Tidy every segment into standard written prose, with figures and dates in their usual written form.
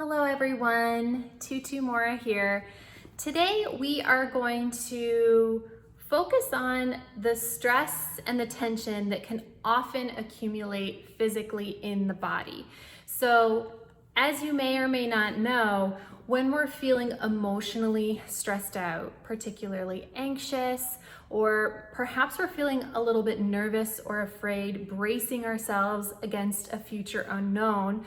Hello everyone, Tutu Mora here. Today we are going to focus on the stress and the tension that can often accumulate physically in the body. So as you may or may not know, when we're feeling emotionally stressed out, particularly anxious, or perhaps we're feeling a little bit nervous or afraid, bracing ourselves against a future unknown,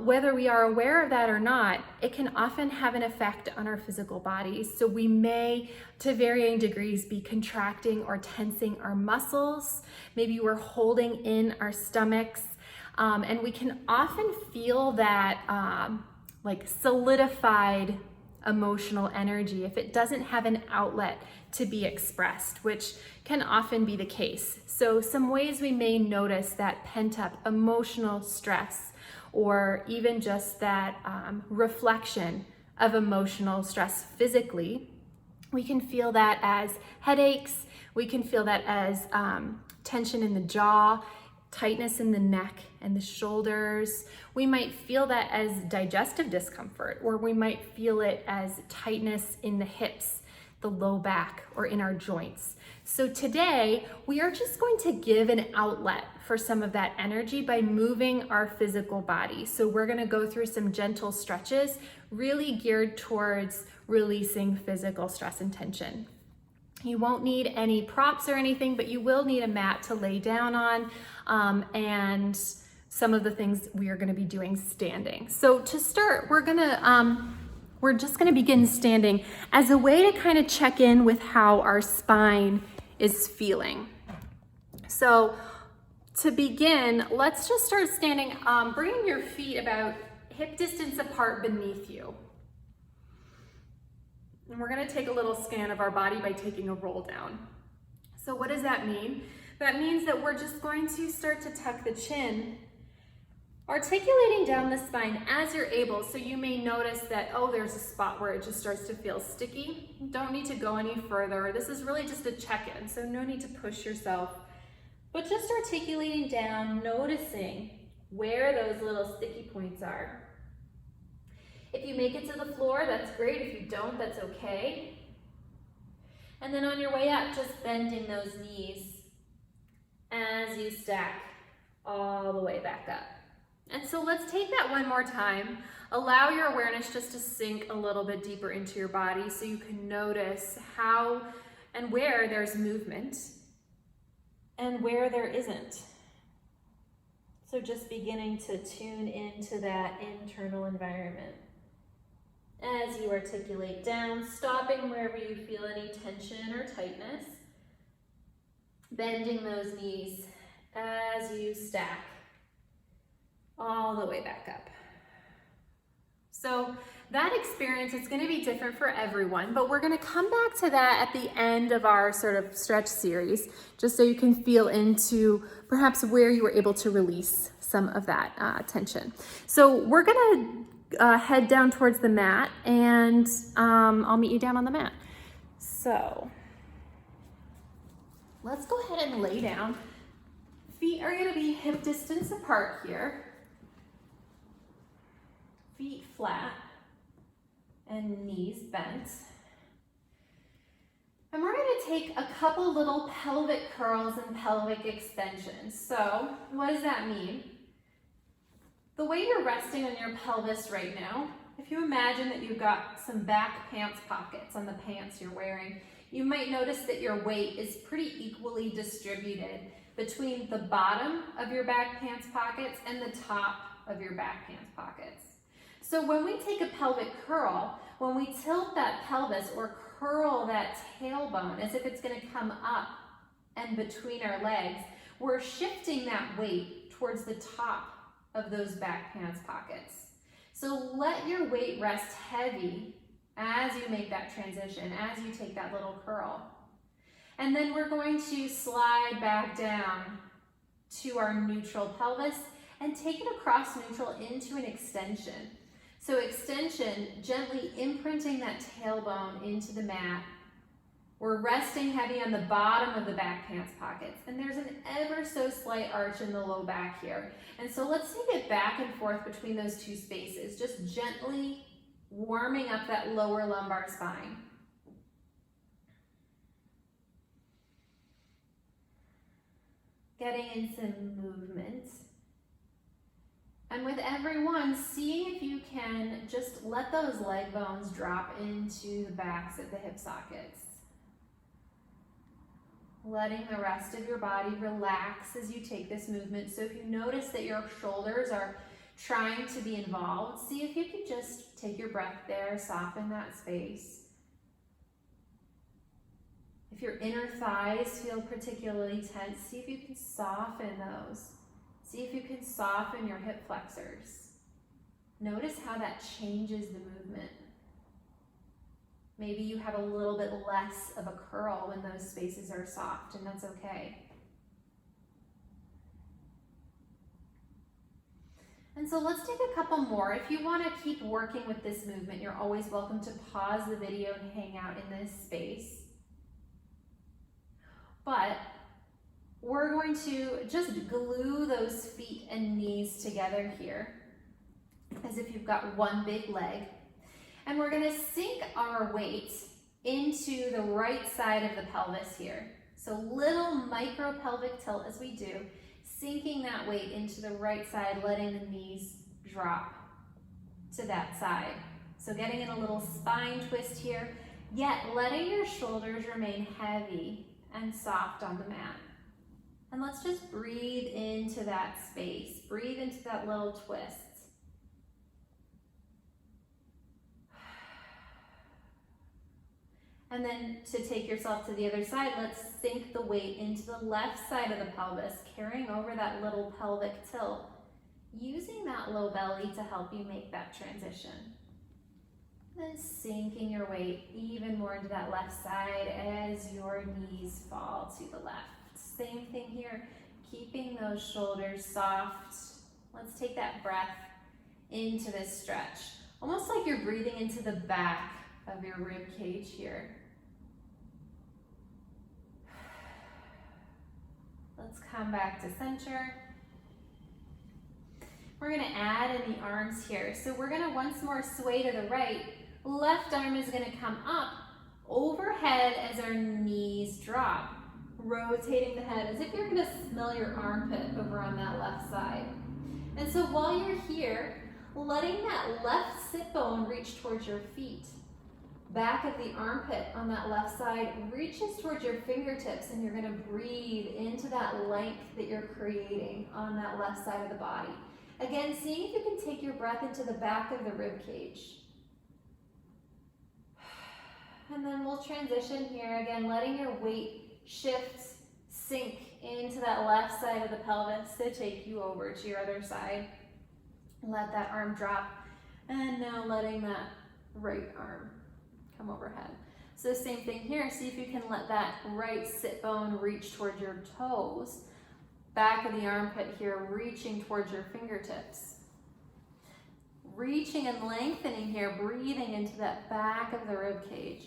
whether we are aware of that or not, it can often have an effect on our physical bodies. So we may, to varying degrees, be contracting or tensing our muscles. Maybe we're holding in our stomachs, and we can often feel that like solidified emotional energy if it doesn't have an outlet to be expressed, which can often be the case. So some ways we may notice that pent-up emotional stress, or even just that reflection of emotional stress physically. We can feel that as headaches, we can feel that as tension in the jaw, tightness in the neck and the shoulders. We might feel that as digestive discomfort, or we might feel it as tightness in the hips, the low back, or in our joints. So today, we are just going to give an outlet for some of that energy by moving our physical body. So we're gonna go through some gentle stretches, really geared towards releasing physical stress and tension. You won't need any props or anything, but you will need a mat to lay down on, and some of the things we are gonna be doing standing. So to start, we're just gonna begin standing as a way to kind of check in with how our spine is feeling. So to begin, let's just start standing, bringing your feet about hip distance apart beneath you. And we're gonna take a little scan of our body by taking a roll down. So what does that mean? That means that we're just going to start to tuck the chin, articulating down the spine as you're able. So you may notice that, oh, there's a spot where it just starts to feel sticky. Don't need to go any further. This is really just a check-in, so no need to push yourself, but just articulating down, noticing where those little sticky points are. If you make it to the floor, that's great. If you don't, that's okay. And then on your way up, just bending those knees as you stack all the way back up. And so let's take that one more time. Allow your awareness just to sink a little bit deeper into your body so you can notice how and where there's movement and where there isn't. So just beginning to tune into that internal environment. As you articulate down, stopping wherever you feel any tension or tightness, bending those knees as you stack all the way back up. So that experience is going to be different for everyone, but we're going to come back to that at the end of our sort of stretch series, just so you can feel into perhaps where you were able to release some of that tension. So we're going to head down towards the mat, and I'll meet you down on the mat. So let's go ahead and lay down. Feet are going to be hip distance apart here. Feet flat and knees bent. And we're going to take a couple little pelvic curls and pelvic extensions. So what does that mean? The way you're resting on your pelvis right now, if you imagine that you've got some back pants pockets on the pants you're wearing, you might notice that your weight is pretty equally distributed between the bottom of your back pants pockets and the top of your back pants pockets. So when we take a pelvic curl, when we tilt that pelvis or curl that tailbone as if it's going to come up and between our legs, we're shifting that weight towards the top of those back pants pockets. So let your weight rest heavy as you make that transition, as you take that little curl. And then we're going to slide back down to our neutral pelvis and take it across neutral into an extension. So extension, gently imprinting that tailbone into the mat We're resting heavy on the bottom of the back pants pockets, and there's an ever so slight arch in the low back here. And so let's take it back and forth between those two spaces, just gently warming up that lower lumbar spine. Getting in some movement. And with every one, seeing if you can just let those leg bones drop into the backs of the hip sockets. Letting the rest of your body relax as you take this movement. So if you notice that your shoulders are trying to be involved, see if you can just take your breath there, soften that space. If your inner thighs feel particularly tense, see if you can soften those. See if you can soften your hip flexors. Notice how that changes the movement. Maybe you have a little bit less of a curl when those spaces are soft, and that's okay. And so let's take a couple more. If you want to keep working with this movement, you're always welcome to pause the video and hang out in this space. But we're going to just glue those feet and knees together here, as if you've got one big leg. And we're going to sink our weight into the right side of the pelvis here. So little micro pelvic tilt as we do, sinking that weight into the right side, letting the knees drop to that side. So getting in a little spine twist here, yet letting your shoulders remain heavy and soft on the mat. And let's just breathe into that space. Breathe into that little twist. And then to take yourself to the other side, let's sink the weight into the left side of the pelvis, carrying over that little pelvic tilt, using that low belly to help you make that transition. Then sinking your weight even more into that left side as your knees fall to the left. Same thing here, keeping those shoulders soft. Let's take that breath into this stretch, almost like you're breathing into the back of your rib cage here. Let's come back to center. We're going to add in the arms here. So we're going to once more sway to the right. Left arm is going to come up overhead as our knees drop, rotating the head as if you're going to smell your armpit over on that left side. And so while you're here, letting that left sit bone reach towards your feet. Back of the armpit on that left side reaches towards your fingertips, and you're going to breathe into that length that you're creating on that left side of the body. Again, seeing if you can take your breath into the back of the rib cage. And then we'll transition here again, letting your weight shift, sink into that left side of the pelvis to take you over to your other side. Let that arm drop, and now letting that right arm come overhead. So same thing here, see if you can let that right sit bone reach towards your toes. Back of the armpit here, reaching towards your fingertips. Reaching and lengthening here, breathing into that back of the rib cage.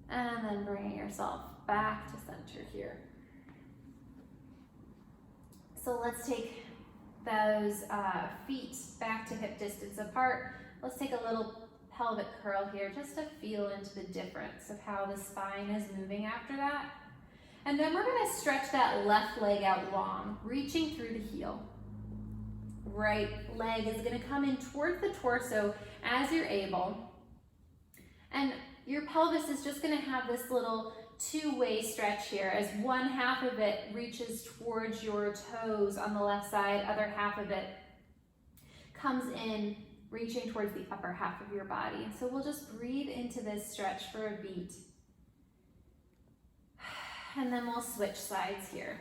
And then bringing yourself back to center here. So let's take those feet back to hip distance apart. Let's take a little pelvic curl here just to feel into the difference of how the spine is moving after that. And then we're going to stretch that left leg out long, reaching through the heel. Right leg is going to come in towards the torso as you're able. And your pelvis is just going to have this little two-way stretch here as one half of it reaches towards your toes on the left side, other half of it comes in reaching towards the upper half of your body. And so we'll just breathe into this stretch for a beat. And then we'll switch sides here.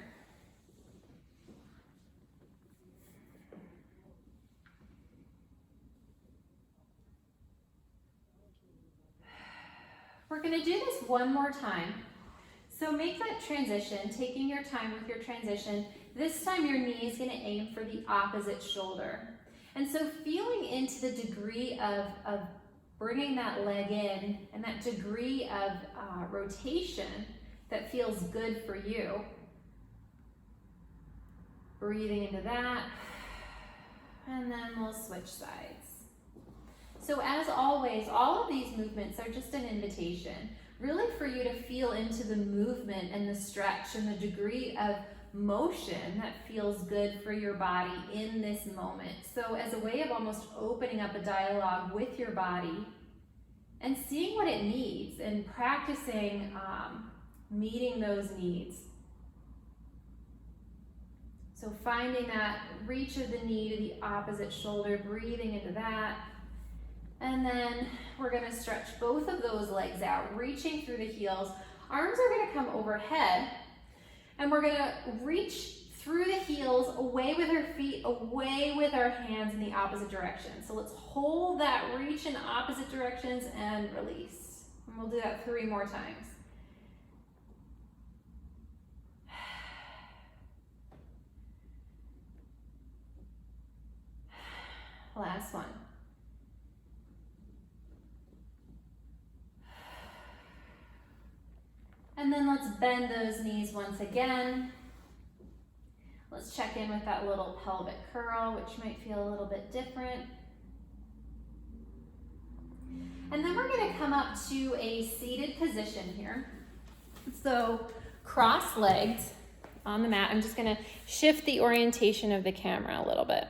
We're going to do this one more time. So make that transition, taking your time with your transition. This time your knee is going to aim for the opposite shoulder. And so feeling into the degree of bringing that leg in and that degree of rotation that feels good for you. Breathing into that, and then we'll switch sides. So as always, all of these movements are just an invitation, really for you to feel into the movement and the stretch and the degree of motion that feels good for your body in this moment. So as a way of almost opening up a dialogue with your body and seeing what it needs and practicing meeting those needs. So finding that reach of the knee to the opposite shoulder, breathing into that. And then we're gonna stretch both of those legs out, reaching through the heels. Arms are gonna come overhead, and we're gonna reach through the heels, away with our feet, away with our hands in the opposite direction. So let's hold that reach in opposite directions and release. And we'll do that 3 more times. Last one. And then let's bend those knees once again. Let's check in with that little pelvic curl, which might feel a little bit different. And then we're going to come up to a seated position here. So cross-legged on the mat. I'm just going to shift the orientation of the camera a little bit.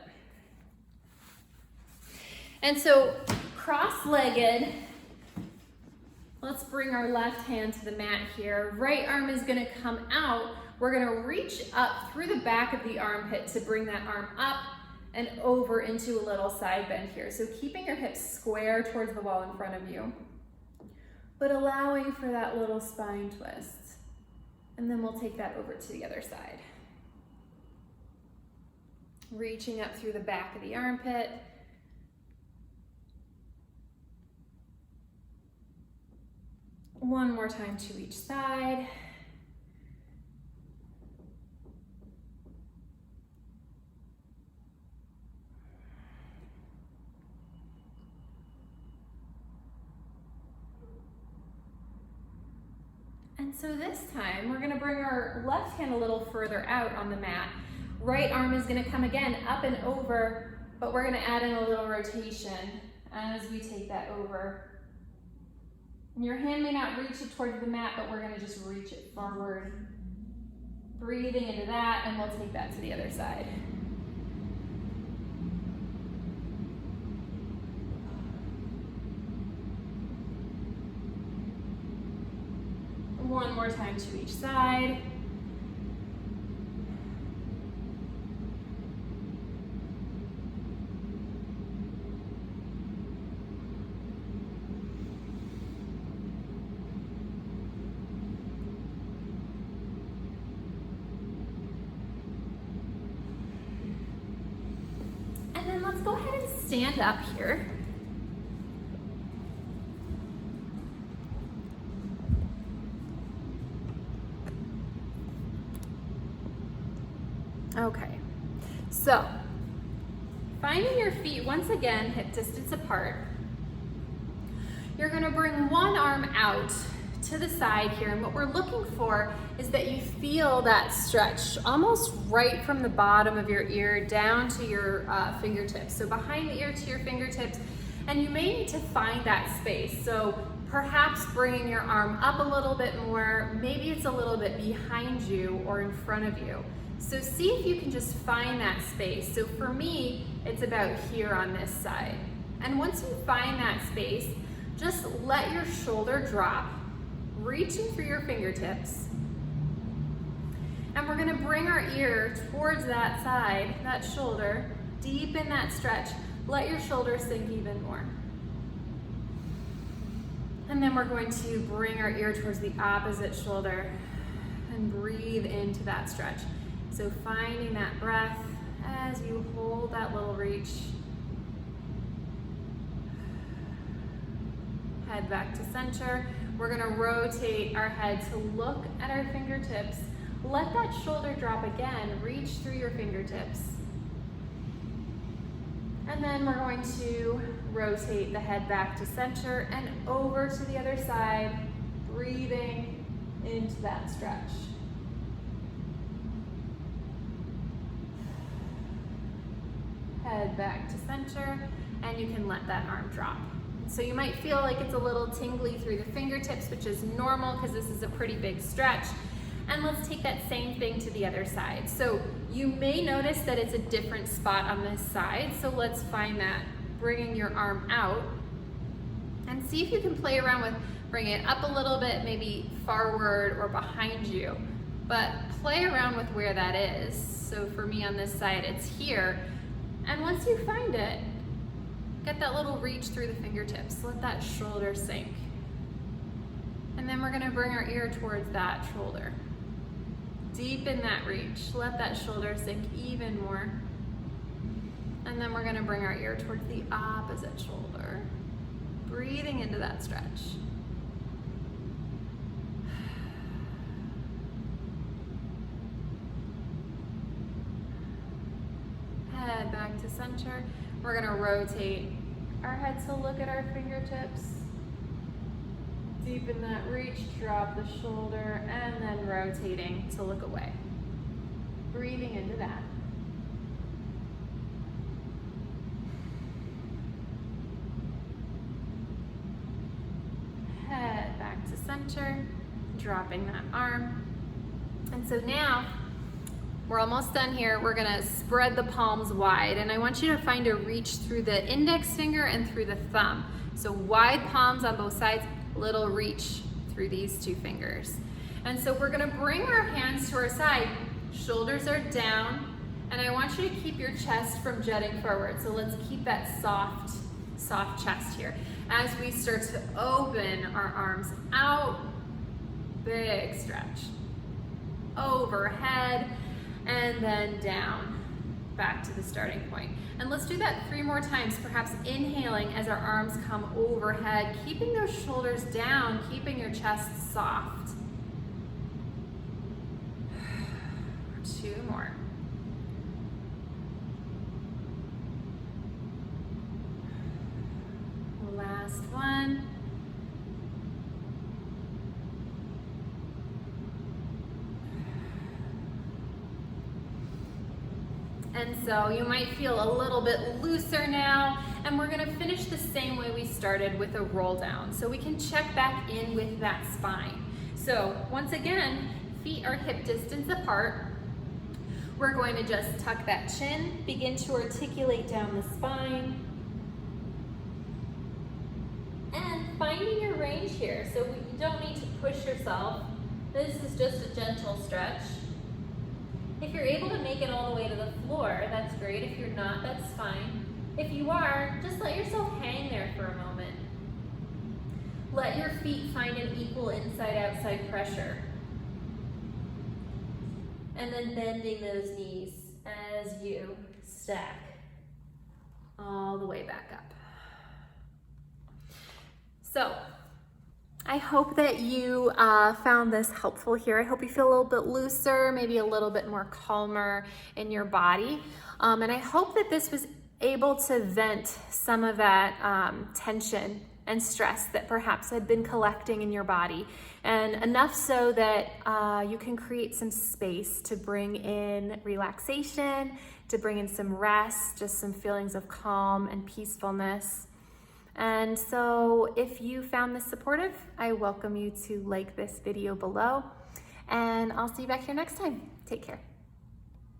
And so cross-legged, let's bring our left hand to the mat here. Right arm is going to come out. We're going to reach up through the back of the armpit to bring that arm up and over into a little side bend here. So keeping your hips square towards the wall in front of you, but allowing for that little spine twist. And then we'll take that over to the other side. Reaching up through the back of the armpit. One more time to each side. And so this time, we're gonna bring our left hand a little further out on the mat. Right arm is gonna come again up and over, but we're gonna add in a little rotation as we take that over. Your hand may not reach it towards the mat, but we're gonna just reach it forward. Breathing into that, and we'll take that to the other side. One more time to each side. And then let's go ahead and stand up here. Okay, so finding your feet once again hip distance apart. You're gonna bring one arm out to the side here, and what we're looking for is that you feel that stretch almost right from the bottom of your ear down to your fingertips. So behind the ear to your fingertips, and you may need to find that space. So perhaps bringing your arm up a little bit more, maybe it's a little bit behind you or in front of you. So see if you can just find that space. So for me, it's about here on this side. And once you find that space, just let your shoulder drop, reaching through your fingertips. And we're gonna bring our ear towards that side, that shoulder, deepen that stretch. Let your shoulder sink even more. And then we're going to bring our ear towards the opposite shoulder and breathe into that stretch. So finding that breath as you hold that little reach. Head back to center. We're gonna rotate our head to look at our fingertips. Let that shoulder drop again. Reach through your fingertips. And then we're going to rotate the head back to center and over to the other side, breathing into that stretch. Head back to center, and you can let that arm drop. So you might feel like it's a little tingly through the fingertips, which is normal because this is a pretty big stretch. And let's take that same thing to the other side. So you may notice that it's a different spot on this side. So let's find that, bringing your arm out, and see if you can play around with bringing it up a little bit, maybe forward or behind you, but play around with where that is. So for me on this side, it's here. And once you find it, get that little reach through the fingertips. Let that shoulder sink. And then we're gonna bring our ear towards that shoulder. Deepen that reach. Let that shoulder sink even more. And then we're gonna bring our ear towards the opposite shoulder. Breathing into that stretch. Head back to center. We're gonna rotate our head to look at our fingertips. Deepen that reach, drop the shoulder, and then rotating to look away. Breathing into that. Head back to center, dropping that arm. And so now, we're almost done here. We're gonna spread the palms wide, and I want you to find a reach through the index finger and through the thumb. So wide palms on both sides, little reach through these two fingers. And so we're gonna bring our hands to our side, shoulders are down, and I want you to keep your chest from jutting forward. So let's keep that soft chest here. As we start to open our arms out, big stretch. Overhead, and then down, back to the starting point. And let's do that 3 more times, perhaps inhaling as our arms come overhead, keeping those shoulders down, keeping your chest soft. 2 more. Last one. And so you might feel a little bit looser now, and we're gonna finish the same way we started with a roll down. So we can check back in with that spine. So once again, feet are hip distance apart. We're going to just tuck that chin, begin to articulate down the spine. And finding your range here, so you don't need to push yourself. This is just a gentle stretch. If you're able to make it all the way to the floor, that's great. If you're not, that's fine. If you are, just let yourself hang there for a moment. Let your feet find an equal inside-outside pressure. And then bending those knees as you stack all the way back up. So, I hope that you found this helpful here. I hope you feel a little bit looser, maybe a little bit more calmer in your body. And I hope that this was able to vent some of that tension and stress that perhaps had been collecting in your body. And enough so that you can create some space to bring in relaxation, to bring in some rest, just some feelings of calm and peacefulness. And so if you found this supportive, I welcome you to like this video below, and I'll see you back here next time. Take care.